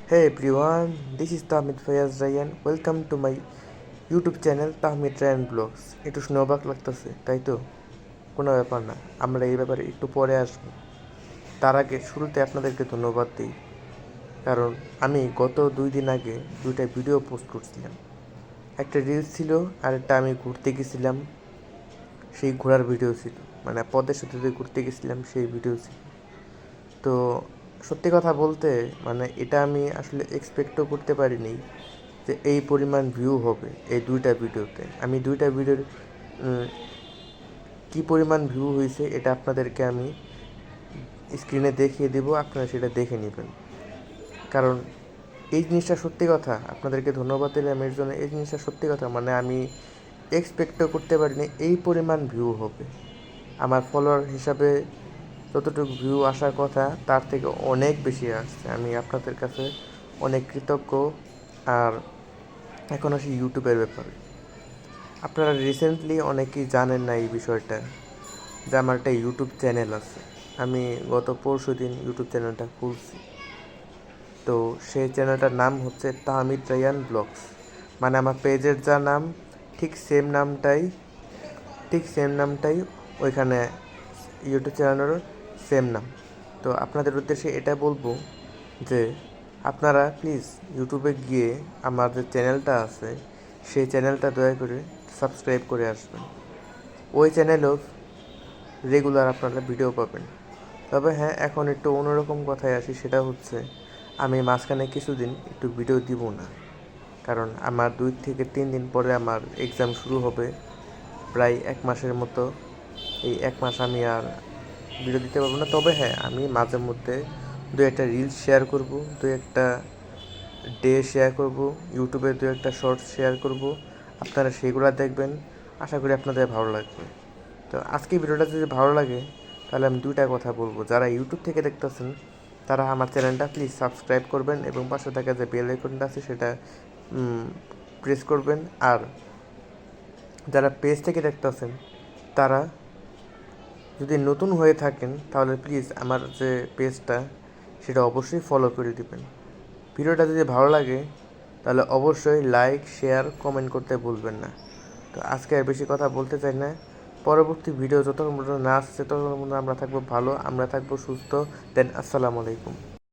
Hey everyone, this is Tahmid Fayaz Ryan. Welcome to my YouTube channel Tahmid Ryan Vlogs. একটু স্নোবাক লাগতেছে তাই তো? কোনো ব্যাপার না, আমরা এই ব্যাপারে একটু পরে আসবো। তার আগে শুরুতে আপনাদেরকে ধন্যবাদ দিই, কারণ আমি গত 2 দিন আগে 2টা ভিডিও পোস্ট করছিলাম। একটা রিলস ছিল আর একটা আমি ঘুরতে গেছিলাম, সেই ঘোরার ভিডিও ছিল, মানে পদ্মা সেতুতে ঘুরতে গেছিলাম সেই ভিডিও ছিল। তো সত্যি কথা বলতে মানে এটা আমি আসলে এক্সপেক্টও করতে পারিনি যে এই পরিমাণ ভিউ হবে এই 2টা ভিডিওতে। আমি 2টা ভিডিওর কী পরিমাণ ভিউ হয়েছে এটা আপনাদেরকে আমি স্ক্রিনে দেখিয়ে দেবো, আপনারা সেটা দেখে নেবেন। কারণ এই জিনিসটা সত্যি কথা, আপনাদেরকে ধন্যবাদ দিলাম এর জন্য। এই জিনিসটা সত্যি কথা, মানে আমি এক্সপেক্টও করতে পারিনি এই পরিমাণ ভিউ হবে। আমার ফলোয়ার হিসাবে যতটুকু ভিউ আসার কথা তার থেকে অনেক বেশি আসছে। আমি আপনাদের কাছে অনেক কৃতজ্ঞ। আর এখন আসি ইউটিউবের ব্যাপারে। আপনারা রিসেন্টলি অনেকেই জানেন না এই বিষয়টা, যে আমার একটা ইউটিউব চ্যানেল আছে। আমি গত পরশুদিন ইউটিউব চ্যানেলটা খুলছি। তো সেই চ্যানেলটার নাম হচ্ছে তাহমিদ রায়ান ব্লগস। মানে আমার পেজের যা নাম ঠিক সেম নামটাই ওইখানে ইউটিউব চ্যানেলেরও সেম নাম। তো আপনাদের উদ্দেশ্যে এটা বলবো যে আপনারা প্লিজ ইউটিউবে গিয়ে আমার যে চ্যানেলটা আছে সেই চ্যানেলটা দয়া করে সাবস্ক্রাইব করে আসবেন। ওই চ্যানেলেও রেগুলার আপনারা ভিডিও পাবেন। তবে হ্যাঁ, এখন একটু অন্যরকম কথায় আসি, সেটা হচ্ছে আমি মাঝখানে কিছুদিন একটু ভিডিও দিব না, কারণ আমার 2 থেকে 3 দিন পরে আমার এক্সাম শুরু হবে, প্রায় 1 মাসের মতো। এই 1 মাস আমি আর ভিডিও দিতে পারবো না। তবে হ্যাঁ, আমি মাঝে মধ্যে 2-একটা রিলস শেয়ার করব, 2-একটা ডে শেয়ার করব, ইউটিউবে 2-একটা শর্টস শেয়ার করব। আপনারা সেগুলো দেখবেন, আশা করি আপনাদের ভালো লাগবে। তো আজকে ভিডিওটা যদি ভালো লাগে তাহলে আমি 2টা কথা বলবো। যারা ইউটিউব থেকে দেখতেছেন তারা আমার চ্যানেলটা প্লিজ সাবস্ক্রাইব করবেন এবং পাশে থাকা যে বেল আইকনটা আছে সেটা প্রেস করবেন। আর যারা পেজ থেকে দেখতেছেন তারা যদি নতুন হয়ে থাকেন তাহলে প্লিজ আমার যে পেজটা সেটা অবশ্যই ফলো করে দিবেন। ভিডিওটা যদি ভালো লাগে তাহলে অবশ্যই লাইক, শেয়ার, কমেন্ট করতে ভুলবেন না। তো আজকে আর বেশি কথা বলতে চাই না। পরবর্তী ভিডিও যতক্ষণ পর্যন্ত না আসছে ততক্ষণ পর্যন্ত আমরা থাকবো ভালো, আমরা থাকবো সুস্থ। দেন আসসালামু আলাইকুম।